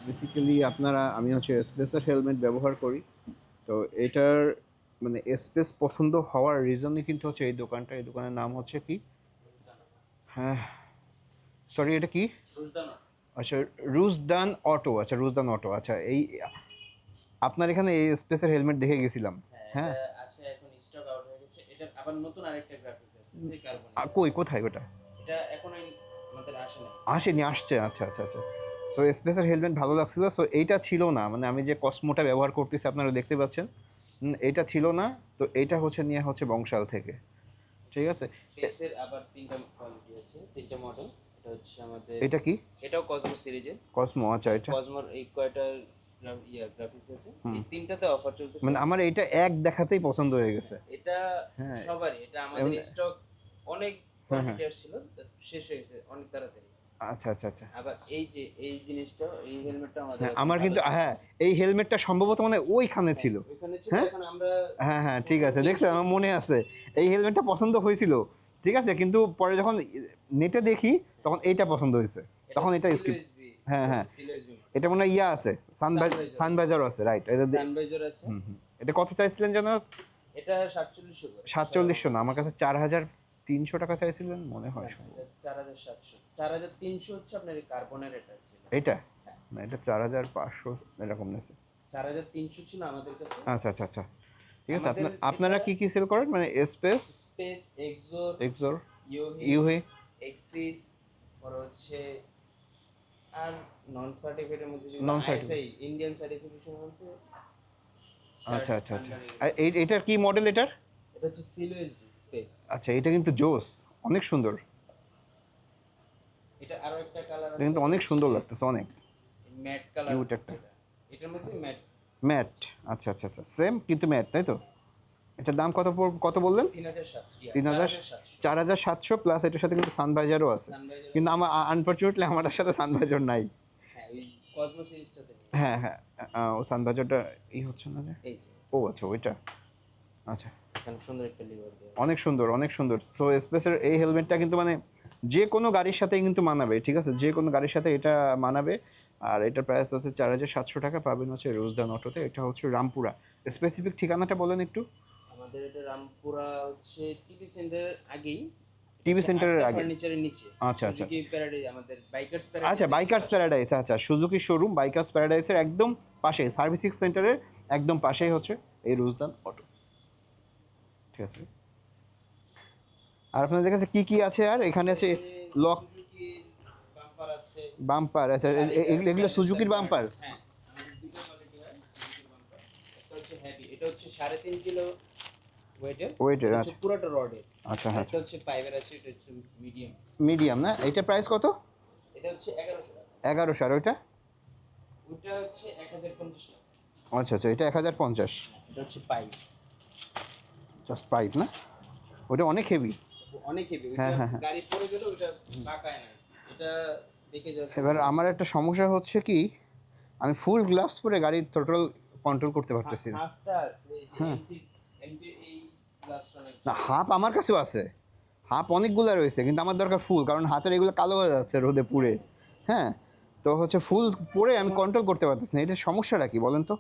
Basically আমি হচ্ছে স্পেসের হেলমেট ব্যবহার করি। তো এটার মানে স্পেস পছন্দ হওয়ার রিজনই কিন্তু হচ্ছে এই দোকানের নাম হচ্ছে কি, হ্যাঁ সরি এটা কি, আচ্ছা রুজদান অটো, আচ্ছা রুজদান অটো, আচ্ছা এই আপনার এখানে এই স্পেসের হেলমেট দেখে গেছিলাম। হ্যাঁ আছে এখন স্টক আউট হয়ে গেছে। এটা আবার নতুন আরেকটা গ্রাফিক্স আসছে কার্বন। কই কোথায় ওটা? এটা এখন আমাদের আসে নাই। আসেনি, আসছে, আচ্ছা আচ্ছা আচ্ছা। সো স্পেসের হেলমেট ভালো লাগছিল, সো এইটা ছিল না, মানে আমি যে কসমোটা ব্যবহার করতেছি আপনারা দেখতে পাচ্ছেন, এইটা ছিল না। তো এইটা হচ্ছে নিয়ে হচ্ছে বংশাল থেকে, ঠিক আছে। স্পেসের আবার তিনটা কোয়ালিটি আছে, তিনটা মডেল। এটা হচ্ছে আমাদের, এটা কি? এটাও কসমো সিরিজের। কসমো, আচ্ছা এটা কসমোর এই কয়টা গ্রাফিক্স আছে, এই তিনটাতে অফার চলতেছে। মানে আমার এইটা এক দেখাতেই পছন্দ হয়ে গেছে। এটা হ্যাঁ সবারই, এটা আমাদের এমন- স্টক অনেক হ্যাঁ হ্যাঁ কোয়ান্টিটি আসছিল, শেষ হয়ে গেছে অনেক তাড়াতাড়ি। আচ্ছা আচ্ছা আচ্ছা। আবার এই যে এই জিনিসটা, এই হেলমেটটা আমাদের হ্যাঁ এখন আমার ভালো কিন্তু হ্যাঁ চলতেছে। এই হেলমেটটা সম্ভবত মানে ওইখানে ছিল। ওইখানে ছিল, হ্যাঁ এখন আমরা হ্যাঁ হ্যাঁ ঠিক আছে, চেঞ্জ দেখছেন আমার করছি। মনে আছে। এই হেলমেটটা পছন্দ হয়েছিল, ঠিক আছে, কিন্তু পরে যখন নেটে দেখি তখন এইটা পছন্দ হয়েছে, এটা তখন হচ্ছে এটা সিলো স্কিপ। এসবি হ্যাঁ মডেল, হ্যাঁ সিলো এসবি এটা মনে হয় ইয়া আছে, সানভাইজার আছে, সানভাইজারও আছে, রাইট এটা সানভাইজার আছে। এটা কত চাইছিলেন যেন? এটা 4700 করে, 4700 না, আমার কাছে 4300 টাকা চাইছিলেন মনে না হয় না, সম্ভবত। এটা 4700, 4300 হচ্ছে আপনার এই কার্বনের এটা ছিল। এইটা হ্যাঁ, না, এটা 4500 এরকম নিয়েছে। 4300 ছিল আমাদের কাছে। আচ্ছা আচ্ছা আচ্ছা ঠিক আছে। আমাদের এটা আপনারা কি কি সেল করেন, মানে স্পেস, স্পেস, এক্সোর, এক্সোর, ইউহি, ইউহি? এক্সিস, পরে হচ্ছে আর নন সার্টিফাইডের মধ্যে যেগুলো non certified, ISI Indian certification বলতে স্টার্ট আচ্ছা আচ্ছা আচ্ছা। আন্ডার। আর এইটার কি মডেল এটার? এটা হচ্ছে সিলো এসবি স্পেস। আচ্ছা এটা কিন্তু জোস, অনেক সুন্দর, এটা আরো একটা কালার এটা আছে, কিন্তু এটা অনেক হচ্ছে সুন্দর লাগতেছে, অনেক ম্যাট কালার কিউট একটা যেটা, এটার মধ্যে ম্যাট। ম্যাট। আচ্ছা আচ্ছা আচ্ছা সেম কিন্তু ম্যাট, তাই তো? এটার দাম কত বললেন? 3700, 3000, 4700। 4700 প্লাস এটার সাথে কিন্তু সানভাইজারও আছে। সানরাইজার কিন্তু আছে। আমার আনফর্চুনেটলি আমার সাথে সানভাইজার নাই। হ্যাঁ, ওই কসমো সিরিজটাতে নেই। হ্যাঁ হ্যাঁ ও সানভাইজারটা হচ্ছে না যে। এই যে ও আচ্ছা ওইটা, আচ্ছা এখানে সুন্দর একটা লিভার দেওয়া অনেক সুন্দর অনেক সুন্দর। সো স্পেসের এই হেলমেটটা কিন্তু মানে যে কোনো গাড়ির সাথেই কিন্তু মানাবে, ঠিক আছে, যে কোনো গাড়ির সাথে এটা মানাবে। আর এটার প্রাইস হচ্ছে 4700 টাকা, পাবেন হচ্ছে রোজদান অটোতে। এটা হচ্ছে রামপুরা। স্পেসিফিক ঠিকানাটা বলেন একটু। আমাদের এটা রামপুরা হচ্ছে টিভি সেন্টারের আগেই। এটা টিভি হচ্ছে সেন্টারের আক্তা আগে, ফার্নিচারের নিচে। আচ্ছা আচ্ছা সুজুকি প্যারাডাইস, আমাদের বাইকার্স আচ্ছা প্যারাডাইসের ঠিক বাইকার্স পাশে। প্যারাডাইস, আচ্ছা সুজুকি শোরুম বাইকার্স প্যারাডাইসের একদম পাশে, সার্ভিসিং সেন্টারের একদম পাশেই হচ্ছে এই রোজদান অটো, ঠিক আছে। আর আপনাদের কাছে কি কি আছে? আর এখানে আছে এখানে লক, সুজুকির বাম্পার আছে, বাম্পার, আচ্ছা এগুলো সুজুকির বাম্পার? হ্যাঁ, আমাদের দুটো কোয়ালিটি হয় সুজুকির বাম্পার। একটা হচ্ছে হেভি, এটা হচ্ছে 3.5 কিলো ওয়েটের। ওয়েটের, এটা হচ্ছে আচ্ছা পুরোটা রডের। আচ্ছা আর আচ্ছা। একটা হচ্ছে পাইপের আছে, এটা হচ্ছে মিডিয়াম। মিডিয়াম না, এইটা প্রাইস কত? এটা হচ্ছে 1100 টাকা। 1100, আর ওইটা? ওটা হচ্ছে 1050 টাকা। আচ্ছা আচ্ছা এটা 1050। এটা হচ্ছে পাইপ, জাস্ট পাইপ না, ওটা অনেক হেভি। অনেক হেভি। ওইটা হ্যাঁ হ্যাঁ হ্যাঁ। গাড়ি পড়ে গেলে ওইটা বাঁকায় না, এটা বেঁকে যাওয়ার এবার সম্ভাবনা আমার আছে। একটা সমস্যা হচ্ছে কি, আমি ফুল গ্লাভস পরে গাড়ির টোটাল কন্ট্রোল করতে পারতেছি না। হাফটা আছে এই যে এমটি, এমটি এই গ্লাসটা নাকি। না হাফ আমার কাছেও আছে, হাফ অনেকগুলো রয়েছে, কিন্তু আমার দরকার ফুল, কারণ হাতের এগুলো কালো হয়ে যাচ্ছে রোদে পুড়ে। হ্যাঁ তো হচ্ছে ফুল পরে আমি কন্ট্রোল করতে পারতেছি না, এটার সমস্যাটা কি বলেন তো?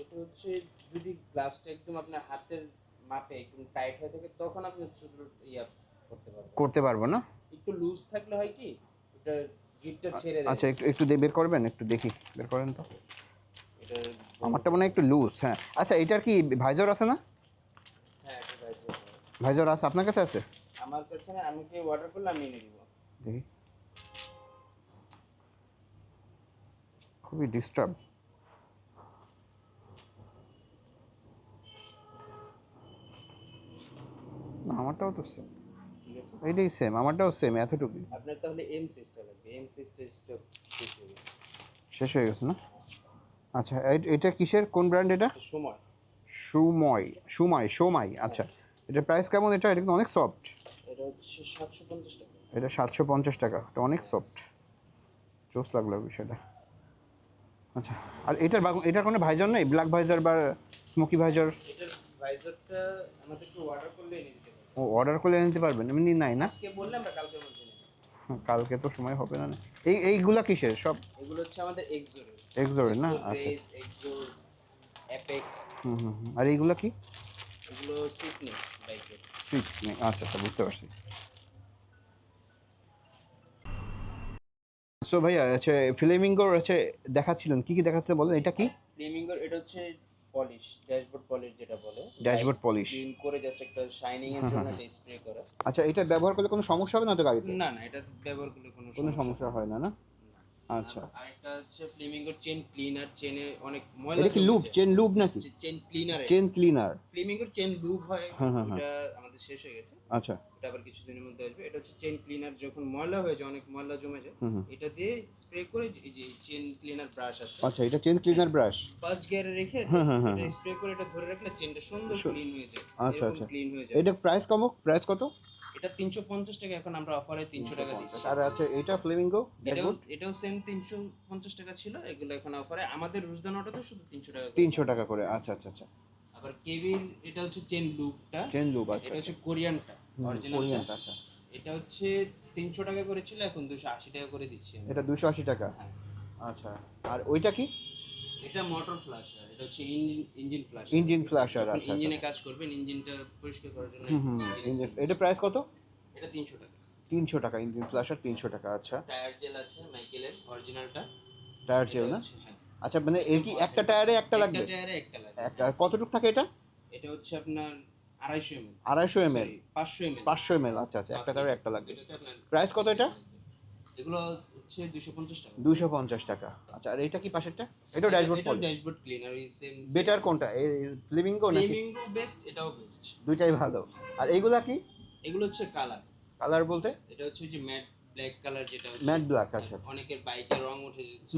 ওটা হচ্ছে যদি গ্লাভসটা একদম আপনার হাতের মাপে একদম টাইট হয়ে থাকে, তখন আপনি ছোট ইয়া করতে পারবেন। করতে পারবো না? একটু লুজ থাকলে হয় কি, ওটা গ্রিপটা ছেড়ে দেয়। আচ্ছা একটু একটু বের করবেন, একটু দেখি, বের করেন তো। এটা আমারটা মনে হয় একটু লুজ, হ্যাঁ। আচ্ছা এটার কি ভাইজর আছে না? হ্যাঁ, এটা বাইরে। ভাইজর আছে আপনার কাছে? আছে আমার কাছে না, আমি কি অর্ডার করলে আমি এনে দিব। দেখি, খুবই ডিস্টার্ব। না আমারটাও তো সেম, ঠিক আছে, এইটাই সেম, আমারটাও সেম এতটুকুই। আপনার তাহলে এম সিক্সটা লাগবে। এম সিক্সটা স্টক শেষ হয়ে গেছে। শেষ হয়ে গেছে না? আচ্ছা এটা কিসের, কোন ব্র্যান্ড এটা? এটা সময়। সুময়, সুময় সোমাই, আচ্ছা। এটা প্রাইস কেমন? এটা এটা কিন্তু অনেক সফট। এটা হচ্ছে 750 টাকা। এটা 750 টাকা, এটা অনেক সফট, জোস লাগলো বিষয়টা। আচ্ছা আর এটার কোনো ভাইজার নেই, ব্ল্যাক ভাইজার বা স্মোকি ভাইজার? এটার ভাইজারটা আমাদেরকে অর্ডার করলে এনে দিতে পারবে। ও অর্ডার করলে নিতে পারবেন, এমনি নাই না? আজকে বললে আমরা কালকের মধ্যে এনে দেব। কালকে তো সময় হবে না। এইগুলা কিসের সব? এগুলো হচ্ছে আমাদের এক্সোরের। এক্সোরের না? আচ্ছা। Race, XOR, apex. আর এইগুলা কি? এগুলো সিটনি বাইকের। সিট নেই, আচ্ছা আচ্ছা, বুঝতে পারছি। সো ভাইয়া আচ্ছা, ফ্লেমিঙ্গোর আছে দেখাচ্ছিলেন, কি কি দেখাচ্ছিলেন বলেন, এটা কি? ফ্লেমিঙ্গোর এটা হচ্ছে পলিশ, ড্যাশবোর্ড পলিশ যেটা বলে। Dashboard polish. ক্লিন করে জাস্ট একটা শাইনিং এর জন্য এটা স্প্রে করা। আচ্ছা, এটা ব্যবহার করলে কোনো সমস্যা হবে না তো গাড়িতে? না না, এটা ব্যবহার করলে কোনো কোনো সমস্যা সমস্যা হয় না, না? না। আচ্ছা। আরেকটা হচ্ছে ফ্লেমিঙ্গোর চেন ক্লিনার, চেনে অনেক ময়লা এটা কি লুব, চেন লুব নাকি? Chain cleaner. Chain cleaner. ফ্লেমিঙ্গোর চেন লুব হয়, হ্যাঁ, হ্যাঁ, হ্যাঁ। ওটা আমাদের শেষ হয়ে গেছে। আচ্ছা। এটা আবার কিছুদিনের মধ্যে আসবে। এটা হচ্ছে চেন ক্লিনার, যখন ময়লা হয়ে যায়, অনেক ময়লা জমে যায়, এটা দিয়ে স্প্রে করে এই যে চেন ক্লিনার ব্রাশ আছে। আচ্ছা, এটা চেন ক্লিনার ব্রাশ। ফার্স্ট গিয়ারে রেখে এটা স্প্রে করে এটা ধরে রাখলে চেনটা সুন্দর ক্লিন হয়ে যায়। আচ্ছা আচ্ছা, ক্লিন হয়ে যায়। এটা প্রাইস কত? এটা 350 টাকা, এখন আমরা অফারে 300 টাকা দিচ্ছি। আর আছে এটা ফ্লেমিঙ্গো ড্যাশবোর্ড, এটাও সেম 350 টাকা ছিল, এগুলো এখন অফারে আমাদের রুজদান অটোতে শুধু 300 টাকা করে। 300 টাকা করে। আচ্ছা আচ্ছা আচ্ছা। আবার কেবির এটা হচ্ছে চেন লুপটা, চেন লুব, আচ্ছা। এটা হচ্ছে কোরিয়ানটা, অরিজিনালটা। কোরিয়ানটা, আচ্ছা। এটা হচ্ছে 300 টাকা করে ছিল, এখন 280 টাকা করে দিচ্ছি আমরা। এটা 280 টাকা। হ্যাঁ। আচ্ছা, আর ওইটা কি? এটা মোটর ফ্ল্যাশার, এটা হচ্ছে ইঞ্জিন ফ্ল্যাশার। ইঞ্জিন ফ্ল্যাশার, যখন আচ্ছা। ইঞ্জিনে কাজ করবেন, ইঞ্জিনটা পরিষ্কার করার জন্য এটা প্রাইস কত? এটা 300 টাকা। 300 টাকা, ইঞ্জিন ফ্ল্যাশার 300 টাকা, আচ্ছা। টায়ার জেল আছে মাইকেলের অরিজিনালটা। টায়ার জেল না? হ্যাঁ। আচ্ছা, মানে এই কি একটা টায়ারে একটা লাগবে? একটা টায়ারে একটা লাগে। একটা কতটুকু থাকে এটা? এটা হচ্ছে আপনার 250 ml। 250 ml? 500 ml। 500 ml, আচ্ছা আচ্ছা, একটা টায়ারে একটা লাগবে। এটাতে আপনার প্রাইস কত এটা? এগুলো হচ্ছে 250 টাকা। 250 টাকা, আচ্ছা। আর এটা কি পাশেরটা? এটাও ড্যাশবোর্ড এটা পলি। ড্যাশবোর্ড ক্লিনার, এই সেম। বেটার কোনটা, এই ফ্লেমিঙ্গো নাকি? ফ্লেমিঙ্গো বেস্ট, এটাও বেস্ট। দুইটাই ভালো। আর এইগুলা কি? এগুলো হচ্ছে কালার। কালার বলতে? এটা হচ্ছে যে ম্যাট ব্ল্যাক কালার, যেটা হচ্ছে ম্যাট ব্ল্যাক, আচ্ছা আচ্ছা। অনেকের বাইকের রং উঠে যাচ্ছে,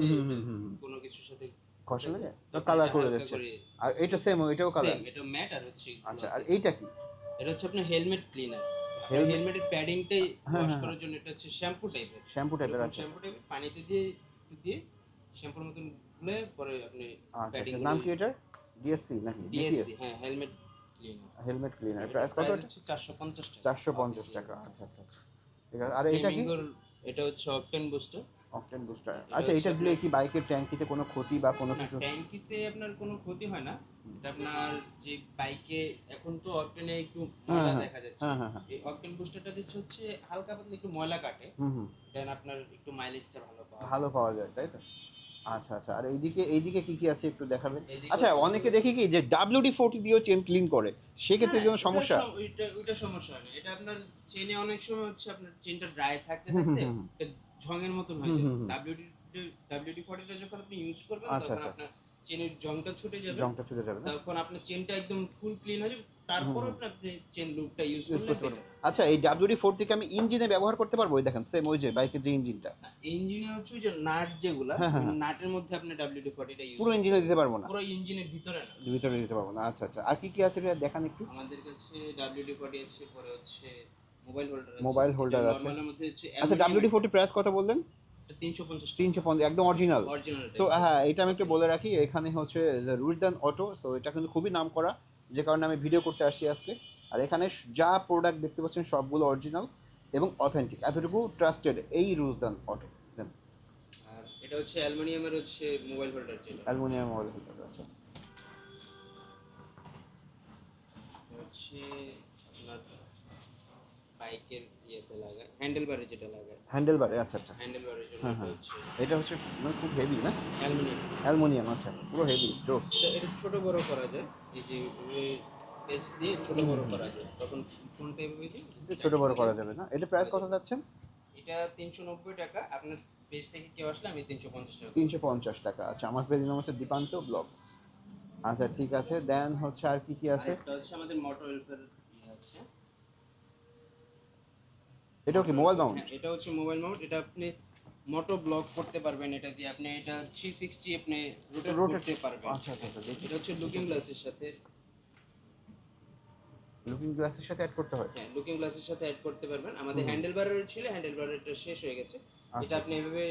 কোনো কিছুর সাথে ঘষা লাগে তো কালার করে দিচ্ছে। আর এটা সেম, এটাও কালার? সেম, এটা ম্যাট আর হচ্ছে। আচ্ছা, আর এইটা কি? এটা হচ্ছে আপনার হেলমেট ক্লিনার। হেলমেটের প্যাডিংটাই ওয়াশ করার জন্য, এটা হচ্ছে শ্যাম্পু টাইপের। শ্যাম্পু টাইপের, আচ্ছা। শ্যাম্পু টাইপের পানিতে দিয়ে দিয়ে শ্যাম্পুর মতন গুলে পরে আপনি প্যাডিং। আচ্ছা, নাম কি এটার? ডিএসসি নাকি? ডিএসসি, হ্যাঁ, helmet cleaner. Helmet cleaner. Price কত? হচ্ছে 450 টাকা। 450 টাকা, আচ্ছা আচ্ছা আচ্ছা। ঠিক আছে। আর এটা কি? এটা হচ্ছে অকটেন বুস্টার। অকটেন বুস্টার, আচ্ছা। এটা দিলে কি বাইকের ট্যাঙ্কিতে কোনো ক্ষতি বা কোনো না, কিছু? ট্যাঙ্কিতে আপনার কোনো ক্ষতি হয় না। এটা আপনার যে বাইকে এখন তো অকটেনে একটু ময়লা দেখা যাচ্ছে, এই অকটেন বুস্টারটা দিচ্ছে হচ্ছে হালকা পাতলা একটু ময়লা কাটে, দেন আপনার একটু মাইলেজটা ভালো পাওয়া যায়, তাই তো? আচ্ছা আচ্ছা। আর এইদিকে কি কি আছে একটু দেখাবেন? আচ্ছা, অনেকে দেখি কি যে WD-40 দিয়েও চেন ক্লিন করে, সেক্ষেত্রে কোনো সমস্যা? ওইটা সমস্যা হয় না। এটা আপনার চেনে অনেক সময় হচ্ছে আপনার চেনটা ড্রাই থাকতে থাকতে এটা ঝঙের মতন হয়ে যায়। WD-40টা যখন আপনি ইউজ করবেন, তখন আপনার চেনের জংটা ছুটে যাবে, তখন আপনার চেনটা একদম ফুল ক্লিন হয়ে যাবে। তারপর আপনি চেন লুপটা ইউজ করলে। আচ্ছা, এই WD-40 কে আমি ইঞ্জিনে ব্যবহার করতে পারবো? এই দেখেন সেম ওই যে বাইকের যে ইঞ্জিনটা, ইঞ্জিনে হচ্ছে যে নাট যেগুলা, নাটের মধ্যে আপনি WD-40টা ইউজ পুরো ইঞ্জিনে দিতে পারবো না? পুরো ইঞ্জিনের ভিতরে না, ভিতরে দিতে পারবো না, আচ্ছা আচ্ছা। আর কি কি আছে এটা দেখান একটু। আমাদের কাছে WD-40 আছে, পরে হচ্ছে মোবাইল হোল্ডার আছে। মোবাইল হোল্ডার আছে, নরমালের মধ্যে হচ্ছে। আচ্ছা। WD-40 প্রাইস কত বললেন? 350। 350, একদম অরিজিনাল। সো হ্যাঁ, এটা আমি একটু বলে রাখি, এখানে হচ্ছে রুশদান অটো। সো এটা কিন্তু খুবই নাম করা, যে কারণে আমি ভিডিও করতে আসছি আজকে। আর এখানে যা প্রোডাক্ট দেখতে পাচ্ছেন সবগুলো অরিজিনাল এবং অথেন্টিক, এতটুকু ট্রাস্টেড এই রুশদান অটো। আর এটা হচ্ছে অ্যালুমিনিয়ামের হচ্ছে মোবাইল হোল্ডার, যেটা অ্যালুমিনিয়াম মোবাইল হোল্ডার, আচ্ছা। হচ্ছে আপনার বাইকের ইয়েতে লাগায়, হ্যান্ডেলবারে যেটা লাগায়। হ্যান্ডেলবারে, আচ্ছা আচ্ছা। হ্যান্ডেলবারের জন্য হচ্ছে এটা হচ্ছে মানে খুব হেভি না? অ্যালুমিনিয়াম, আচ্ছা, পুরো হেভি। তো এটা ছোট বড় করা যায়, এই যে পেজ দিয়ে ছোট বড় করা যায়, তখন ফোনটা এভাবে দিয়ে ছোট বড় করা যাবে না? এটা প্রাইস কত যাচ্ছেন? এটা 390 টাকা। আপনার পেজ থেকে কেউ আসলে আমি 350 টাকা। 350 টাকা, আচ্ছা। আমার পেজের নাম হচ্ছে দীপান্ত ব্লগস। আচ্ছা, ঠিক আছে। দেন হচ্ছে আর কি কি আছে? এটা হচ্ছে আমাদের মোটর ওয়েলফেয়ার আছে। এটাও কি মোবাইল মাউন্ট? এটা হচ্ছে মোবাইল মাউন্ট। এটা আপনি মোটো ব্লক করতে পারবেন, এটা দিয়ে আপনি এটা 360 আপনি রোটেট করতে পারবেন। আচ্ছা আচ্ছা। এটা হচ্ছে লুকিং গ্লাসের সাথে অ্যাড করতে হয়? হ্যাঁ, লুকিং গ্লাসের সাথে অ্যাড করতে পারবেন। আমাদের হ্যান্ডেলবারের ছিল, হ্যান্ডেলবারটা শেষ হয়ে গেছে। এটা আপনি এভাবে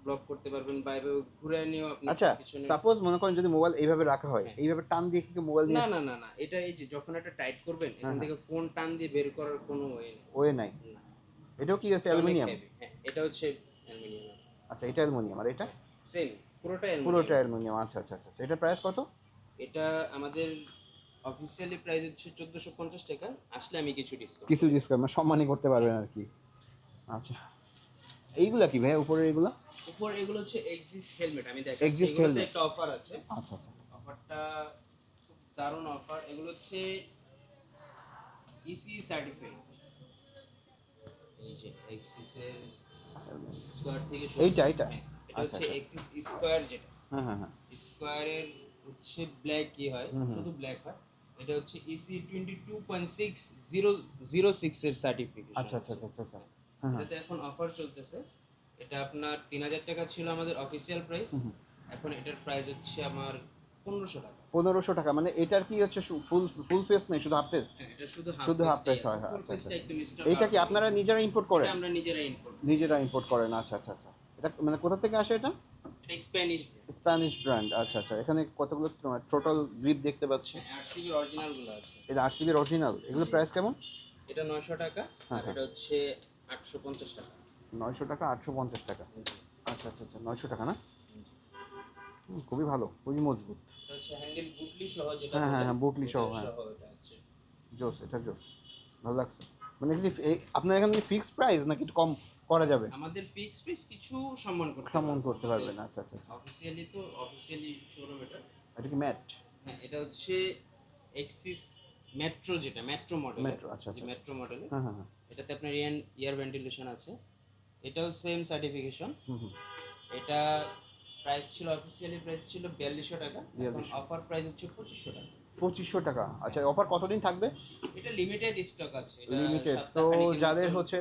ব্লক করতে পারবেন বা এভাবে ঘুরে নিয়েও আপনি আচ্ছা, পিছনে। সাপোজ মনে করেন যদি মোবাইল এইভাবে রাখা হয়, এইভাবে টান দিয়ে কি মোবাইল না না না না, এটা এই যে যখন এটা টাইট করবেন, এখান থেকে ফোন টান দিয়ে বের করার কোনো ওয়ে নেই। ওয়ে নাই? এটাও কি আছে অনেক অ্যালুমিনিয়াম? heavy। হ্যাঁ, এটা হচ্ছে অ্যালুমিনিয়াম। আচ্ছা, এটা অ্যালুমিনিয়াম, আর এটা? সেম, পুরোটা পুরোটা অ্যালুমিনিয়াম। অ্যালুমিনিয়াম। আচ্ছা আচ্ছা আচ্ছা, এটার প্রাইস কত? এটা আমাদের অফিসিয়ালি প্রাইস হচ্ছে 1450 টাকা, আসলে আমি কিছু ডিসকাউন্ট কিছু করে দেব। ডিসকাউন্ট মানে সম্মানই করতে পারবেন আর কি। আচ্ছা, এইগুলা কি ভাই উপরে এগুলা? উপর এগুলো হচ্ছে এক্সিস হেলমেট, আমি দেখাচ্ছি। এক্সিস্ট এগুলোতে হেলমেট। একটা অফার আছে। আচ্ছা আচ্ছা। অফারটা খুব দারুণ অফার। এগুলো হচ্ছে ইসি সার্টিফাইড। এই যে এক্সিসের স্কোয়ার থেকে শুরু। এইটা? হ্যাঁ, এটা আচ্ছা হচ্ছে আচ্ছা। এক্সিস স্কোয়ার যেটা। হ্যাঁ হ্যাঁ হ্যাঁ। স্কোয়ারের হচ্ছে ব্ল্যাক কি হয়, হুম হুম। শুধু ব্ল্যাক হয়। এটা হচ্ছে ইসি 22.6006 এর সার্টিফিকেশন আচ্ছা আচ্ছা আছে। আচ্ছা আচ্ছা আচ্ছা। হ্যাঁ হ্যাঁ। এটাতে এখন অফার চলতেছে। এটা আপনার 3000 টাকা ছিল আমাদের অফিসিয়াল প্রাইস। হুম হুম। এখন এটার প্রাইস হচ্ছে আমার 1500 টাকা। 1500 টাকা, মানে এটার কি হচ্ছে ফুল ফুল ফেস নেই, শুধু হাফ ফেস? হ্যাঁ, এটা শুধু হাফ শুধু হাফ ফেসটাই ফেস আছে, হয়, হ্যাঁ। ফুল আচ্ছা আচ্ছা ফেসটা আচ্ছা। একটু মিস্টার এইটা হাফ কি হয়ে আপনারা গেছে। নিজেরা ইম্পোর্ট এটা করেন? আমরা নিজেরাই ইম্পোর্ট করি। নিজেরা ইম্পোর্ট করেন, আচ্ছা আচ্ছা আচ্ছা। এটা মানে কোথা থেকে আসে এটা? এটা স্প্যানিশ। স্প্যানিশ ব্র্যান্ড, আচ্ছা আচ্ছা। এখানে কতগুলো টোটাল গ্রিপ দেখতে পাচ্ছি। হ্যাঁ, আরসিবি অরিজিনাল গুলো আছে। এটা আরসিবির অরিজিনাল, এগুলো জি। প্রাইস কেমন? এটা 900 টাকা, হ্যাঁ আর হ্যাঁ। এটা হচ্ছে 850 টাকা। 900 টাকা, 850 টাকা। জি। আচ্ছা আচ্ছা আচ্ছা, 900 টাকা না? জি। খুবই ভালো, খুবই মজবুত। এটা হচ্ছে হ্যান্ডেল বুটলি সহ যেটা হ্যাঁ হ্যাঁ বলে, হ্যাঁ, বুটলি সহ, ওটা হ্যাঁ। সহ এটা আছে। জোস, এটা জোস, ভালো লাগছে। মানে কি আপনার এখানে ফিক্সড প্রাইস নাকি একটু কম করা যাবে? আমাদের ফিক্স প্রাইস কিছু সম্মান করতে কেমন পারবো করতে আমাদের পারবেন? আচ্ছা আচ্ছা আচ্ছা। অফিসিয়ালি, তো অফিসিয়ালি শোরুম এটা। এটা কি ম্যাট? হ্যাঁ, এটা হচ্ছে এক্সিস মেট্রো, যেটা মেট্রো মডেলের। মেট্রো, আচ্ছা যে আচ্ছা আচ্ছা। মেট্রো মডেলের, হ্যাঁ হ্যাঁ হ্যাঁ। এটাতে আপনার ইয়ার ভেন্টিলেশন আছে। এটাও সেম সার্টিফিকেশন। হুম হুম। এটা প্রাইস ছিল, অফিসিয়ালি প্রাইস ছিল 4200 টাকা, এখন 4200। অফার প্রাইস হচ্ছে 2500 টাকা। 2500 টাকা, আচ্ছা। অফার কতদিন থাকবে? এটা লিমিটেড স্টক আছে, এটা লিমিটেড। সো সপ্তাহখানেকের যাদের মতো। হচ্ছে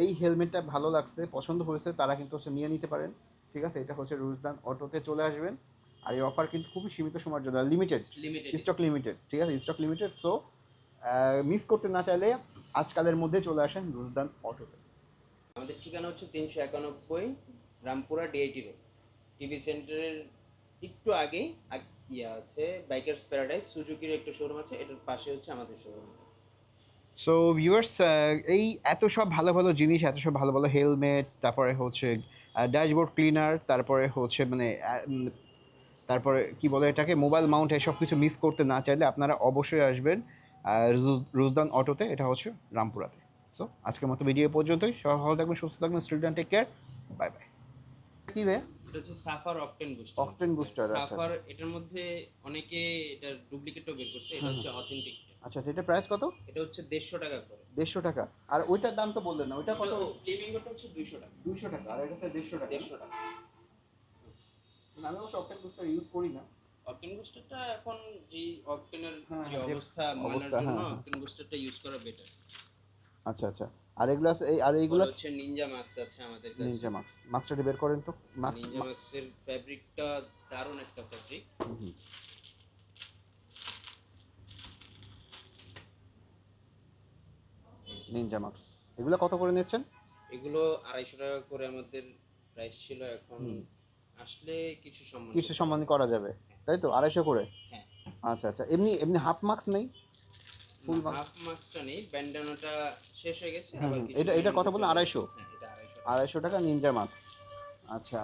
এই হেলমেটটা ভালো লাগছে, পছন্দ হয়েছে, তারা কিন্তু হচ্ছে নিয়ে নিতে পারেন। ঠিক আছে, এটা হচ্ছে রুজদান অটোতে চলে আসবেন। আর এই অফার কিন্তু খুবই সীমিত সময়ের জন্য, লিমিটেড লিমিটেড স্টক, লিমিটেড। ঠিক আছে, স্টক লিমিটেড। সো মিস করতে না চাইলে আজকালের মধ্যে চলে আসেন রুজদান অটোতে। আমাদের ঠিকানা হচ্ছে 391 রামপুরা ডিআইটি রোড, টিভি সেন্টারের একটু আগেই ইয়া আছে বাইকার্স প্যারাডাইস, সুজুকির একটা শোরুম আছে, এটার পাশে হচ্ছে আমাদের শোরুম। সো ভিউয়ার্স, এই এত সব ভালো ভালো জিনিস, এত সব ভালো ভালো হেলমেট, তারপরে হচ্ছে ড্যাশবোর্ড ক্লিনার, তারপরে হচ্ছে মানে তারপরে কি বলে এটাকে, মোবাইল মাউন্ট, এসব কিছু মিস করতে না চাইলে আপনারা অবশ্যই আসবেন রুজদান অটোতে। এটা হচ্ছে রামপুরাতে। সো আজকের মতো ভিডিও পর্যন্তই। সবাই ভালো থাকবেন, সুস্থ থাকবেন, student, take care, bye bye. কি বে? এটা হচ্ছে সাফার অকটেন বুস্টার। অকটেন বুস্টার, আচ্ছা সাফার, আচ্ছা। এটার মধ্যে অনেকে এটার ডুপ্লিকেটও বের করছে, এটা হচ্ছে অথেন্টিকটা। আচ্ছা আচ্ছা, এটা প্রাইস কত? এটা হচ্ছে 150 টাকা করে। 150 টাকা। আর ওইটার দাম তো বললেন না, ওইটা কত? ফ্লিপিংটা হচ্ছে 200 টাকা। 200 টাকা, আর এটা 150 টাকা। 150 টাকা। আমি অবশ্য অকটেন বুস্টার ইউজ করি না। অকটেন বুস্টারটা এখন যে অকটেনের হ্যাঁ, যে হ্যাঁ, অবস্থা মানার অবস্থা, জন্য হ্যাঁ, হ্যাঁ। অকটেন বুস্টারটা ইউজ করা বেটার। আচ্ছা আচ্ছা। আর এগুলো এই আর এইগুলো পরে হচ্ছে নিনজা মাক্স আছে আমাদের কাছে। নিনজা মাস্ক, মাস্কটা বের করেন তো। মাস্ক। নিনজা মাক্সের ফ্যাব্রিকটা দারুণ একটা ফ্যাব্রিক। নিনজা মাস্ক, এগুলো কত করে নিচ্ছেন? এগুলো 250 টাকা করে আমাদের প্রাইস ছিল, এখন আসলে কিছু সম্মান কিছু করতে সম্মান পারবো। করা যাবে, তাই তো? 250 করে। হ্যাঁ। আচ্ছা আচ্ছা। এমনি এমনি হাফ মাস্ক নেই? ফুল মাস্ক? হাফ মাস্কটা নেই, ব্যান্ডানাটা শেষ হয়ে গেছে, হুম আবার হুম। কিছু এটা এটা কত বললেন? 250? হ্যাঁ, এটা 250 টাকা। 250 টাকা নিনজা মাস্ক। আচ্ছা।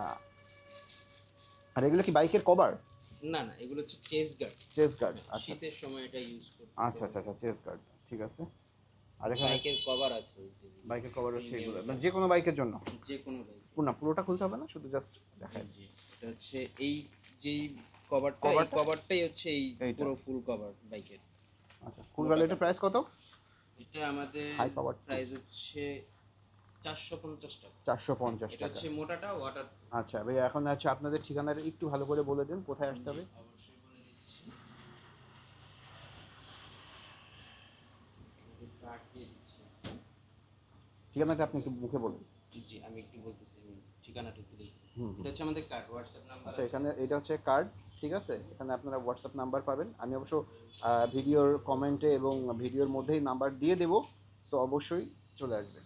আর এগুলো কি বাইকের কভার? না না, এগুলো হচ্ছে চেস্ট গার্ড। চেস্ট গার্ড, আচ্ছা শীতের সময় এটা ইউজ করতে আচ্ছা আচ্ছা আচ্ছা, চেস্ট গার্ড, ঠিক আছে। আর এখানে বাইকের কভার আছে, এই যে বাইকের কভার হচ্ছে এগুলো, মানে যে কোনো বাইকের জন্য? যে কোনো বাইক। পুরোটা খুলতে হবে না, শুধু জাস্ট দেখায়? জি, এটা হচ্ছে এই যেই কভারটা, এই কভারটা? কভারটাই হচ্ছে এই এইটা? পুরো ফুল কভার বাইকের। আচ্ছা, ফুল ভ্যালিউটার প্রাইস কত? এটা আমাদের হাই পাওয়ার প্রাইস হচ্ছে 450 টাকা। 450 এটা টাকা। হচ্ছে মোটাটা ওয়াটার। আচ্ছা ভাই, এখন হচ্ছে আপনাদের ঠিকানাটা একটু ভালো করে বলে দিন, কোথায় আসতে হবে? অবশ্যই বলে দিচ্ছি, কার্ড দিয়ে দিচ্ছি। ঠিকানাটা আপনি একটু মুখে বলুন। জি, আমি একটু বলতেছি, আমি ঠিকানাটা একটু দেখি। হুম। এটা হচ্ছে আমাদের কার্ড, হোয়াটসঅ্যাপ নাম্বার আচ্ছা, আছে। এখানে এটা হচ্ছে কার্ড, ঠিক আছে। এখানে আপনারা হোয়াটসঅ্যাপ নাম্বার পাবেন, আমি অবশ্য ভিডিওর কমেন্টে এবং ভিডিওর মধ্যেই নাম্বার দিয়ে দেবো। সো অবশ্যই চলে আসবেন।